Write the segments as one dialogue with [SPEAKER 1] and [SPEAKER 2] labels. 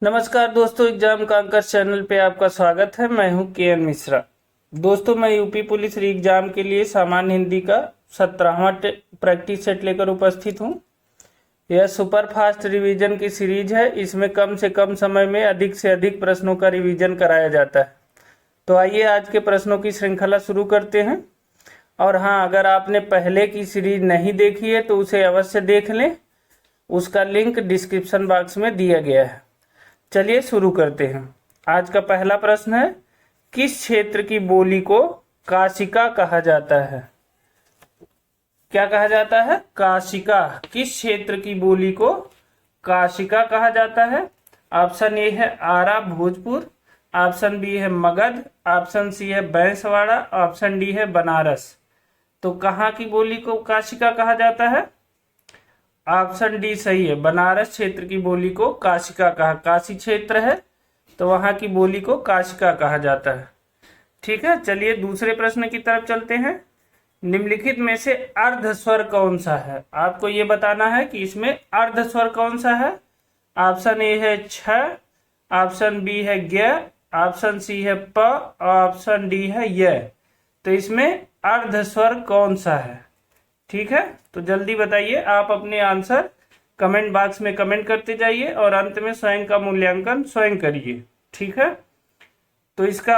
[SPEAKER 1] नमस्कार दोस्तों, exam conquer channel पे आपका स्वागत है। मैं हूं के एन मिश्रा। दोस्तों, मैं यूपी पुलिस री एग्जाम के लिए सामान्य हिंदी का 17वां प्रैक्टिस सेट लेकर उपस्थित हूं। यह सुपर फास्ट रिवीजन की सीरीज है। इसमें कम से कम समय में अधिक से अधिक प्रश्नों का रिवीजन कराया जाता है। तो आइए आज के प्रश्नों की श्रृंखला शुरू करते हैं। और हाँ, अगर आपने पहले की सीरीज नहीं देखी है तो उसे अवश्य देख लें। उसका लिंक डिस्क्रिप्शन बॉक्स में दिया गया है। चलिए शुरू करते हैं। आज का पहला प्रश्न है, किस क्षेत्र की बोली को काशिका कहा जाता है? क्या कहा जाता है? काशिका। किस क्षेत्र की बोली को काशिका कहा जाता है? ऑप्शन ए है आरा भोजपुर, ऑप्शन बी है मगध, ऑप्शन सी है बैंसवाड़ा, ऑप्शन डी है बनारस। तो कहाँ की बोली को काशिका कहा जाता है? ऑप्शन डी सही है। बनारस क्षेत्र की बोली को काशिका कहा, काशी क्षेत्र है तो वहां की बोली को काशिका कहा जाता है। ठीक है, चलिए दूसरे प्रश्न की तरफ चलते हैं। निम्नलिखित में से अर्ध स्वर कौन सा है? आपको ये बताना है कि इसमें अर्ध स्वर कौन सा है। ऑप्शन ए है छ, ऑप्शन बी है ज्ञ, ऑप्शन सी है प, ऑप्शन डी है य। तो इसमें अर्ध स्वर कौन सा है? ठीक है, तो जल्दी बताइए। आप अपने आंसर कमेंट बॉक्स में कमेंट करते जाइए और अंत में स्वयं का मूल्यांकन स्वयं करिए। ठीक है, तो इसका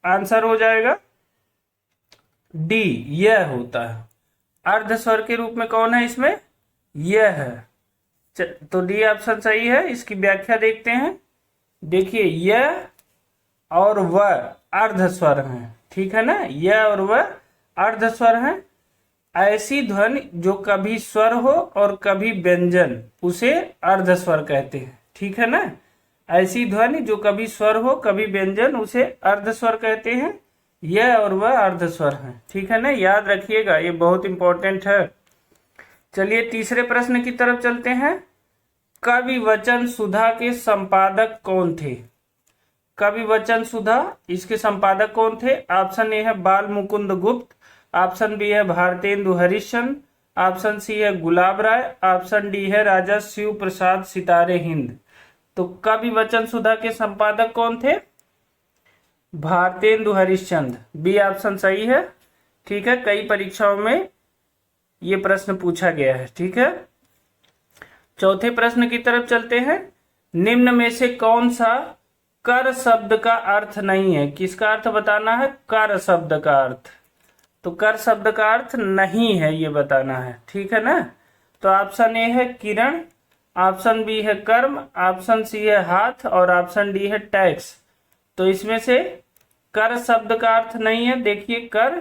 [SPEAKER 1] आंसर हो जाएगा डी, यह होता है। अर्ध स्वर के रूप में कौन है इसमें? यह है। तो डी ऑप्शन सही है। इसकी व्याख्या देखते हैं। देखिए, यह और वह अर्ध स्वर हैं। ठीक है ना, यह और वह अर्ध स्वर हैं। ऐसी ध्वनि जो कभी स्वर हो और कभी व्यंजन, उसे अर्ध स्वर कहते हैं। ठीक है ना, ऐसी ध्वनि जो कभी स्वर हो कभी व्यंजन, उसे अर्ध स्वर कहते हैं। यह और वह अर्ध स्वर हैं। ठीक है ना, याद रखिएगा, ये बहुत इंपॉर्टेंट है। चलिए तीसरे प्रश्न की तरफ चलते हैं। कवि वचन सुधा के संपादक कौन थे? कवि वचन सुधा, इसके संपादक कौन थे? ऑप्शन ए है बाल मुकुंद गुप्त, ऑप्शन बी है भारतेंदु हरिश्चंद्र, ऑप्शन सी है गुलाब राय, ऑप्शन डी है राजा शिव प्रसाद सितारे हिंद। तो कवि वचन सुधा के संपादक कौन थे? भारतेंदु हरिश्चंद्र। बी ऑप्शन सही है। ठीक है, कई परीक्षाओं में ये प्रश्न पूछा गया है। ठीक है, चौथे प्रश्न की तरफ चलते हैं। निम्न में से कौन सा कर शब्द का अर्थ नहीं है? किसका अर्थ बताना है? कर शब्द का अर्थ। तो कर शब्द का अर्थ नहीं है, ये बताना है। ठीक है ना, तो ऑप्शन ए है किरण, ऑप्शन बी है कर्म, ऑप्शन सी है हाथ और ऑप्शन डी है टैक्स। तो इसमें से कर शब्द का अर्थ नहीं है। देखिए, कर,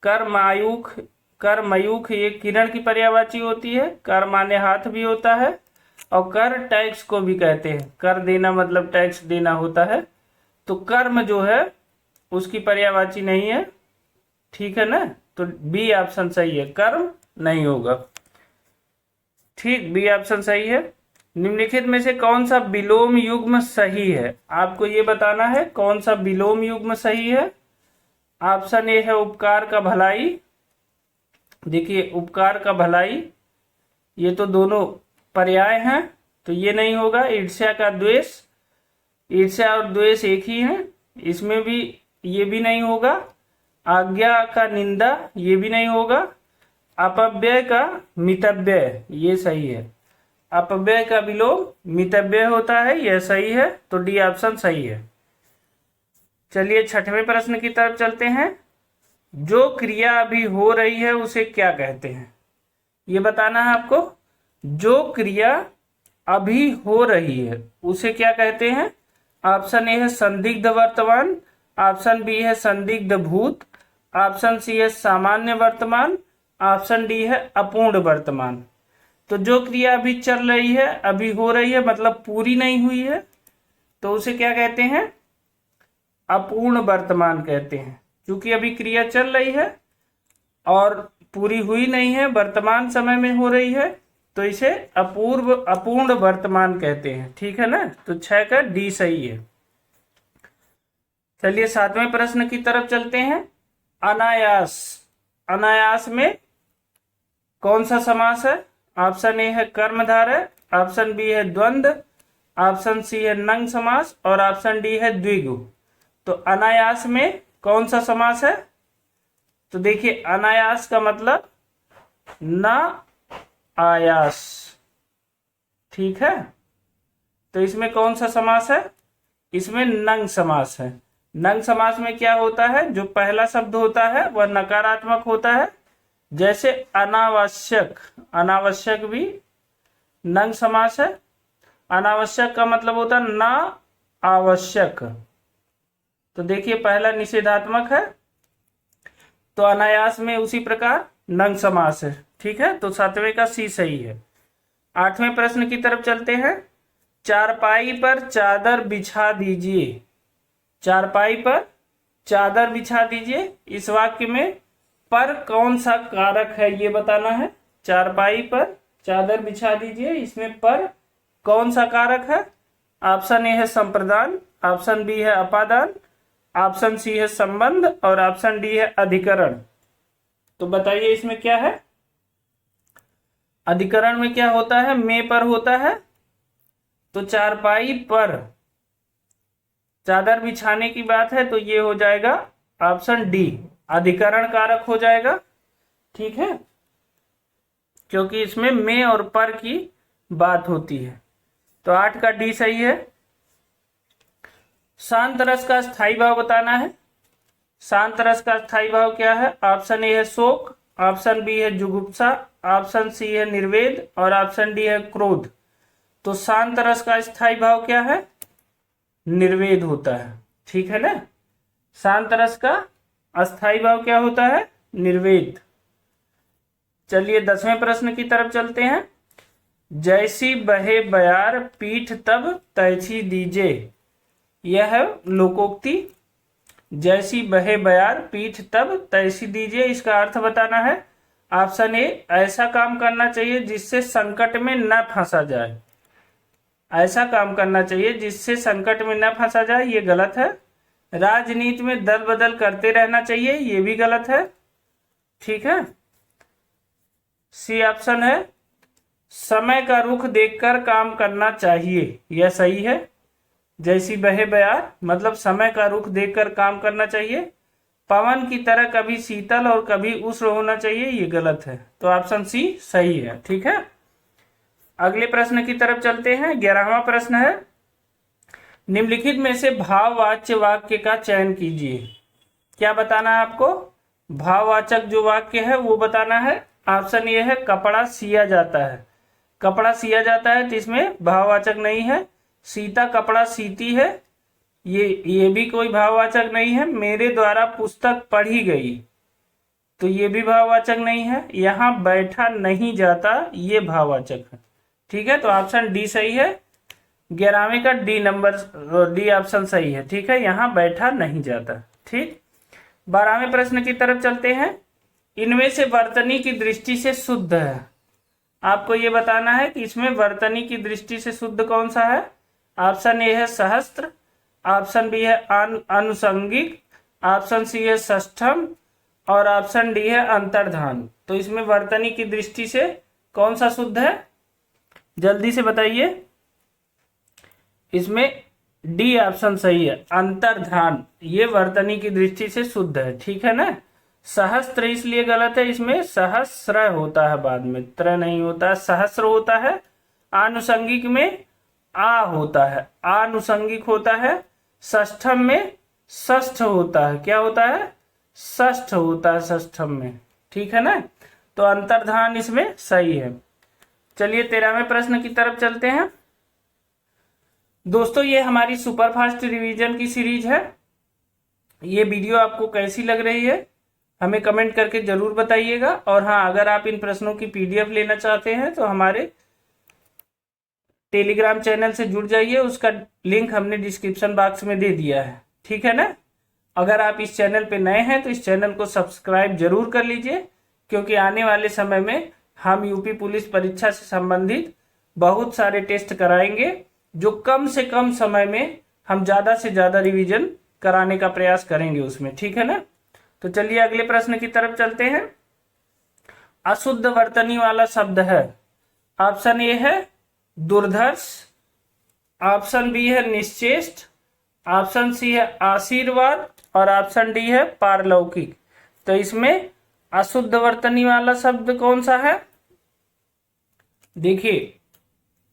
[SPEAKER 1] कर्मयुख, कर्मयुख ये किरण की पर्यायवाची होती है। कर माने हाथ भी होता है और कर टैक्स को भी कहते हैं। कर देना मतलब टैक्स देना होता है। तो कर्म जो है उसकी पर्यायवाची नहीं है। ठीक है ना, तो बी ऑप्शन सही है, कर्म नहीं होगा। ठीक, बी ऑप्शन सही है। निम्नलिखित में से कौन सा विलोम युग्म सही है? आपको ये बताना है कौन सा विलोम युग्म सही है। ऑप्शन ए है उपकार का भलाई। देखिए, उपकार का भलाई ये तो दोनों पर्याय हैं, तो ये नहीं होगा। ईर्ष्या का द्वेष, ईर्ष्या और द्वेष एक ही है, इसमें भी ये भी नहीं होगा। आज्ञा का निंदा, ये भी नहीं होगा। अपव्यय का मितव्यय, ये सही है। अपव्यय का विलोम मितव्यय होता है, यह सही है। तो डी ऑप्शन सही है। चलिए छठवें प्रश्न की तरफ चलते हैं। जो क्रिया अभी हो रही है उसे क्या कहते हैं? ये बताना है आपको। जो क्रिया अभी हो रही है उसे क्या कहते हैं? ऑप्शन ए है संदिग्ध वर्तमान, ऑप्शन बी है संदिग्ध भूत, ऑप्शन सी है सामान्य वर्तमान, ऑप्शन डी है अपूर्ण वर्तमान। तो जो क्रिया अभी चल रही है, अभी हो रही है मतलब पूरी नहीं हुई है, तो उसे क्या कहते हैं? अपूर्ण वर्तमान कहते हैं। क्योंकि अभी क्रिया चल रही है और पूरी हुई नहीं है, वर्तमान समय में हो रही है, तो इसे अपूर्ण वर्तमान कहते हैं। ठीक है ना, तो 6 का डी सही है। चलिए सातवें प्रश्न की तरफ चलते हैं। अनायास, अनायास में कौन सा समास है? ऑप्शन ए है कर्मधारय, ऑप्शन बी है द्वंद्व, ऑप्शन सी है नंग समास और ऑप्शन डी है द्विगु। तो अनायास में कौन सा समास है? तो देखिए अनायास का मतलब न आयास, ठीक है। तो इसमें कौन सा समास है? इसमें नंग समास है। नंग समास में क्या होता है? जो पहला शब्द होता है वह नकारात्मक होता है, जैसे अनावश्यक। अनावश्यक भी नंग समास है। अनावश्यक का मतलब होता है ना आवश्यक। तो देखिए पहला निषेधात्मक है, तो अनायास में उसी प्रकार नंग समास है, ठीक है। तो 7वें का सी सही है। 8वें प्रश्न की तरफ चलते हैं। चारपाई पर चादर बिछा दीजिए। चारपाई पर चादर बिछा दीजिए, इस वाक्य में पर कौन सा कारक है ये बताना है। चारपाई पर चादर बिछा दीजिए, इसमें पर कौन सा कारक है? ऑप्शन ए है संप्रदान, ऑप्शन बी है अपादान, ऑप्शन सी है संबंध और ऑप्शन डी है अधिकरण। तो बताइए इसमें क्या है? अधिकरण में क्या होता है? में पर होता है। तो चारपाई पर चादर बिछाने की बात है तो ये हो जाएगा ऑप्शन डी, अधिकरण कारक हो जाएगा, ठीक है, क्योंकि इसमें में और पर की बात होती है। तो 8 का डी सही है। शांत रस का स्थायी भाव बताना है। शांत रस का स्थायी भाव क्या है? ऑप्शन ए है शोक, ऑप्शन बी है जुगुप्सा, ऑप्शन सी है निर्वेद और ऑप्शन डी है क्रोध। तो शांत रस का स्थायी भाव क्या है? निर्वेद होता है, ठीक है ना। शांत रस का अस्थायी भाव क्या होता है? निर्वेद। चलिए 10वें प्रश्न की तरफ चलते हैं। जैसी बहे बयार पीठ तब तैसी दीजे, यह है लोकोक्ति। जैसी बहे बयार पीठ तब तैसी दीजिए, इसका अर्थ बताना है। ऑप्शन ए, ऐसा काम करना चाहिए जिससे संकट में न फंसा जाए। ऐसा काम करना चाहिए जिससे संकट में न फंसा जाए, ये गलत है। राजनीति में दल बदल करते रहना चाहिए, ये भी गलत है, ठीक है। सी ऑप्शन है समय का रुख देखकर काम करना चाहिए, यह सही है। जैसी बहे बयार मतलब समय का रुख देखकर काम करना चाहिए। पवन की तरह कभी शीतल और कभी उष्ण होना चाहिए, ये गलत है। तो ऑप्शन सी सही है, ठीक है। अगले प्रश्न की तरफ चलते हैं। 11वां प्रश्न है, निम्नलिखित में से भाववाच्य वाक्य का चयन कीजिए। क्या बताना है आपको? भाववाचक जो वाक्य है वो बताना है। ऑप्शन ये है कपड़ा सिया जाता है। कपड़ा सिया जाता है तो इसमें भाववाचक नहीं है। सीता कपड़ा सीती है, ये भी कोई भाववाचक नहीं है। मेरे द्वारा पुस्तक पढ़ी गई, तो ये भी भाववाचक नहीं है। यहाँ बैठा नहीं जाता, ये भाववाचक है, ठीक है। तो ऑप्शन डी सही है। 11वें का डी ऑप्शन सही है, ठीक है। यहाँ बैठा नहीं जाता, ठीक। 12वें प्रश्न की तरफ चलते हैं। इनमें से वर्तनी की दृष्टि से शुद्ध है। आपको ये बताना है कि इसमें वर्तनी की दृष्टि से शुद्ध कौन सा है। ऑप्शन ए है सहस्त्र, ऑप्शन बी है अनुसंगिक, ऑप्शन सी है षष्ठम और ऑप्शन डी है अंतर्धान। तो इसमें वर्तनी की दृष्टि से कौन सा शुद्ध है? जल्दी से बताइए। इसमें डी ऑप्शन सही है, अंतर्धान, ये वर्तनी की दृष्टि से शुद्ध है, ठीक है ना। सहस्त्र इसलिए गलत है, इसमें सहस्र होता है बाद में, त्र नहीं होता है, सहस्र होता है। आनुषंगिक में आ होता है, आनुषंगिक होता है। षष्ठम में षष्ठ होता है, क्या होता है? षष्ठ होता है षष्ठम में, ठीक है ना। तो अंतर्धान इसमें सही है। चलिए 13वें प्रश्न की तरफ चलते हैं। दोस्तों ये हमारी सुपरफास्ट रिवीजन की सीरीज है। ये वीडियो आपको कैसी लग रही है हमें कमेंट करके जरूर बताइएगा। और हाँ, अगर आप इन प्रश्नों की पीडीएफ लेना चाहते हैं तो हमारे टेलीग्राम चैनल से जुड़ जाइए, उसका लिंक हमने डिस्क्रिप्शन बॉक्स में दे दिया है, ठीक है ना। अगर आप इस चैनल पे नए हैं तो इस चैनल को सब्सक्राइब जरूर कर लीजिए, क्योंकि आने वाले समय में हम यूपी पुलिस परीक्षा से संबंधित बहुत सारे टेस्ट कराएंगे, जो कम से कम समय में हम ज़्यादा से ज़्यादा रिवीजन कराने का प्रयास करेंगे उसमें, ठीक है ना। तो चलिए अगले प्रश्न की तरफ चलते हैं। अशुद्ध वर्तनी वाला शब्द है। ऑप्शन ए है दुर्धर्ष, ऑप्शन बी है निश्चेष्ट, ऑप्शन सी है आशीर्वाद और ऑप्शन डी है पारलौकिक। तो इसमें अशुद्ध वर्तनी वाला शब्द कौन सा है? देखिए,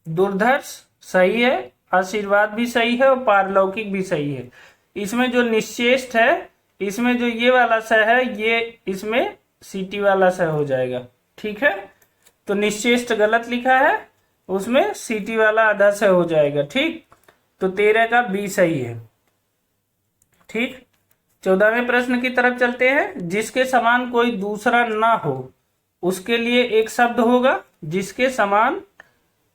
[SPEAKER 1] दुर्धर्ष सही है, आशीर्वाद भी सही है और पारलौकिक भी सही है। इसमें जो निश्चेष्ट है, इसमें जो ये वाला स है, ये इसमें सीटी वाला स हो जाएगा। ठीक है, तो निश्चेष्ट गलत लिखा है, उसमें सीटी वाला आधा से हो जाएगा। ठीक, तो 13 का बी सही है। ठीक, 14वें प्रश्न की तरफ चलते हैं। जिसके समान कोई दूसरा ना हो उसके लिए एक शब्द होगा। जिसके समान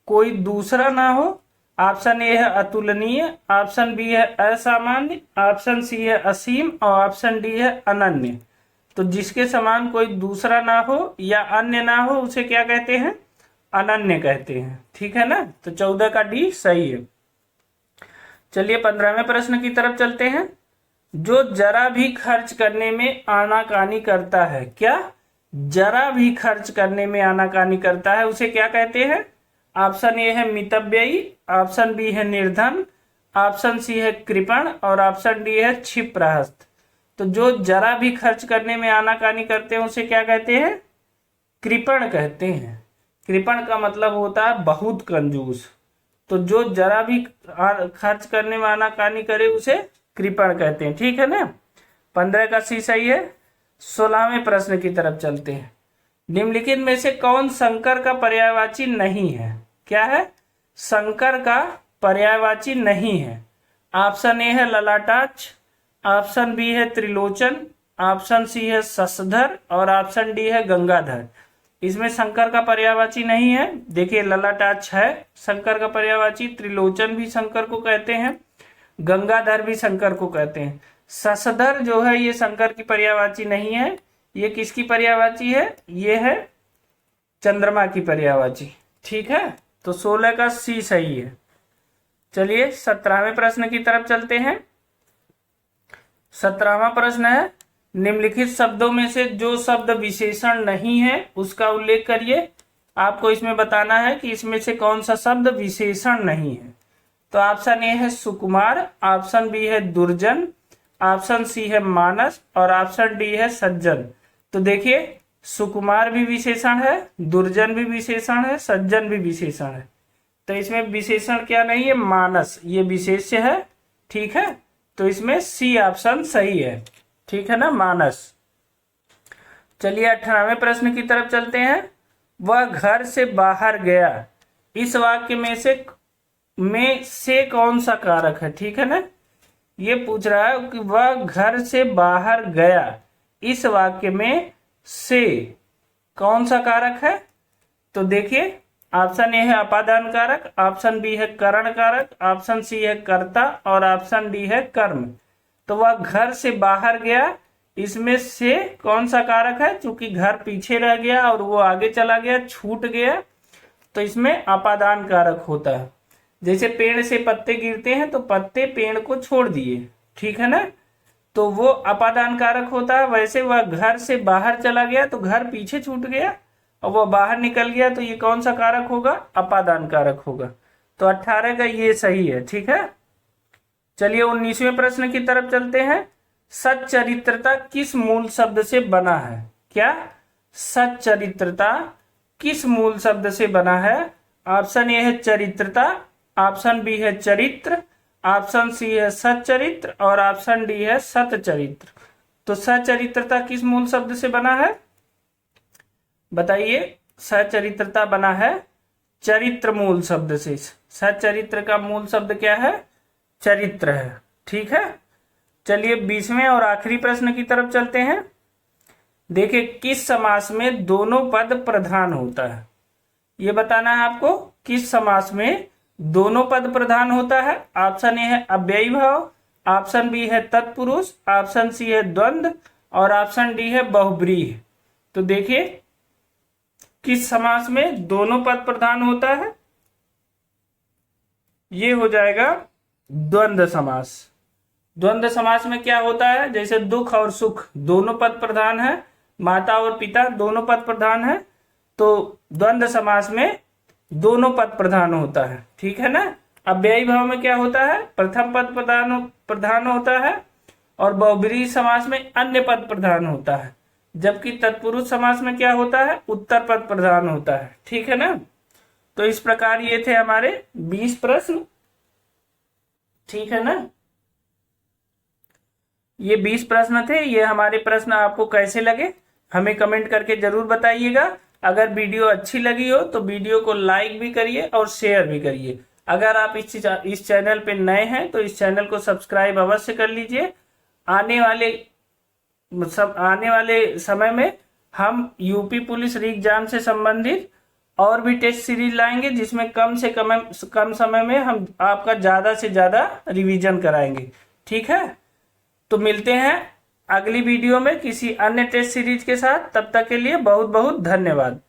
[SPEAKER 1] कोई दूसरा ना हो, ऑप्शन ए है अतुलनीय, ऑप्शन बी है असामान्य, ऑप्शन सी है असीम और ऑप्शन डी है अनन्य। तो जिसके समान कोई दूसरा ना हो या अन्य ना हो उसे क्या कहते हैं? अनन्य कहते हैं। ठीक है ना, तो 14 का डी सही है। चलिए 15वें प्रश्न की तरफ चलते हैं। जो जरा भी खर्च करने में आनाकानी करता है, क्या? जरा भी खर्च करने में आनाकानी करता है उसे क्या कहते हैं? ऑप्शन ए है मितव्ययी, ऑप्शन बी है निर्धन, ऑप्शन सी है कृपण और ऑप्शन डी है क्षिप्रहस्त। तो जो जरा भी खर्च करने में आनाकानी करते हैं उसे क्या कहते हैं? कृपण कहते हैं। कृपण का मतलब होता है बहुत कंजूस। तो जो जरा भी खर्च करने में आनाकानी करे उसे कृपण कहते हैं। ठीक है ना, 15 का सी सही है। 16वें प्रश्न की तरफ चलते हैं। निम्नलिखित में से कौन शंकर का पर्यायवाची नहीं है? क्या है? शंकर का पर्यायवाची नहीं है। ऑप्शन ए है ललाटाक्ष, ऑप्शन बी है त्रिलोचन, ऑप्शन सी है शशधर और ऑप्शन डी है गंगाधर। इसमें शंकर का पर्यायवाची नहीं है। देखिए, ललाटाक्ष है शंकर का पर्यायवाची, त्रिलोचन भी शंकर को कहते हैं, गंगाधर भी शंकर को कहते हैं। शशधर जो है ये शंकर की पर्यायवाची नहीं है। ये किसकी पर्यायवाची है? ये है चंद्रमा की पर्यायवाची। ठीक है, तो 16 का सी सही है। चलिए 17वें प्रश्न की तरफ चलते हैं। 17वां प्रश्न है, निम्नलिखित शब्दों में से जो शब्द विशेषण नहीं है उसका उल्लेख करिए। आपको इसमें बताना है कि इसमें से कौन सा शब्द विशेषण नहीं है। तो ऑप्शन ए है सुकुमार, ऑप्शन बी है दुर्जन, ऑप्शन सी है मानस और ऑप्शन डी है सज्जन। तो देखिए, सुकुमार भी विशेषण है, दुर्जन भी विशेषण है, सज्जन भी विशेषण है। तो इसमें विशेषण क्या नहीं है? मानस, ये विशेष्य है। ठीक है, तो इसमें सी ऑप्शन सही है। ठीक है ना, मानस। चलिए 18वें प्रश्न की तरफ चलते हैं। वह घर से बाहर गया, इस वाक्य में से कौन सा कारक है? ठीक है ना, ये पूछ रहा है कि वह घर से बाहर गया, इस वाक्य में से कौन सा कारक है? तो देखिए, ऑप्शन ए है अपादान कारक, ऑप्शन बी है करण कारक, ऑप्शन सी है कर्ता और ऑप्शन डी है कर्म। तो वह घर से बाहर गया, इसमें से कौन सा कारक है? क्योंकि घर पीछे रह गया और वो आगे चला गया, छूट गया, तो इसमें अपादान कारक होता है। जैसे पेड़ से पत्ते गिरते हैं तो पत्ते पेड़ को छोड़ दिए, ठीक है ना, तो वो अपादान कारक होता है। वैसे वह घर से बाहर चला गया तो घर पीछे छूट गया और वह बाहर निकल गया, तो ये कौन सा कारक होगा? अपादान कारक होगा। तो 18 का ये सही है। ठीक है, चलिए 19वें प्रश्न की तरफ चलते हैं। सच्चरित्रता किस मूल शब्द से बना है? क्या? सच्चरित्रता किस मूल शब्द से बना है? ऑप्शन ए है चरित्रता, ऑप्शन बी है चरित्र, ऑप्शन सी है सच्चरित्र और ऑप्शन डी है सतचरित्र। तो सचरित्रता किस मूल शब्द से बना है? बताइए। सचरित्रता बना है चरित्र मूल शब्द से। सचरित्र का मूल शब्द क्या है? चरित्र है। ठीक है, चलिए 20वें और आखिरी प्रश्न की तरफ चलते हैं। देखिए, किस समास में दोनों पद प्रधान होता है? ये बताना है आपको, किस समास में दोनों पद प्रधान होता है। ऑप्शन ए है अव्ययी भाव, ऑप्शन बी है तत्पुरुष, ऑप्शन सी है द्वंद्व और ऑप्शन डी है बहुब्रीहि। तो देखिए, किस समास में दोनों पद प्रधान होता है? ये हो जाएगा द्वंद्व समास। द्वंद्व समास में क्या होता है? जैसे दुख और सुख दोनों पद प्रधान है, माता और पिता दोनों पद प्रधान है, तो द्वंद्व समास में दोनों पद प्रधान होता है। ठीक है ना, अव्ययी भाव में क्या होता है, प्रथम पद प्रधान होता है और बहुब्रीहि समास में अन्य पद प्रधान होता है, जबकि तत्पुरुष समास में क्या होता है, उत्तर पद प्रधान होता है। ठीक है ना। तो इस प्रकार ये थे हमारे 20 प्रश्न। ठीक है ना। ये 20 प्रश्न थे। ये हमारे प्रश्न आपको कैसे लगे हमें कमेंट करके जरूर बताइएगा। अगर वीडियो अच्छी लगी हो तो वीडियो को लाइक भी करिए और शेयर भी करिए। अगर आप इस चैनल पे नए हैं तो इस चैनल को सब्सक्राइब अवश्य कर लीजिए। आने वाले समय में हम यूपी पुलिस री एग्जाम से संबंधित और भी टेस्ट सीरीज लाएंगे, जिसमें कम समय में हम आपका ज्यादा से ज्यादा रिवीजन कराएंगे। ठीक है। तो मिलते हैं अगली वीडियो में किसी अन्य टेस्ट सीरीज के साथ। तब तक के लिए बहुत बहुत धन्यवाद।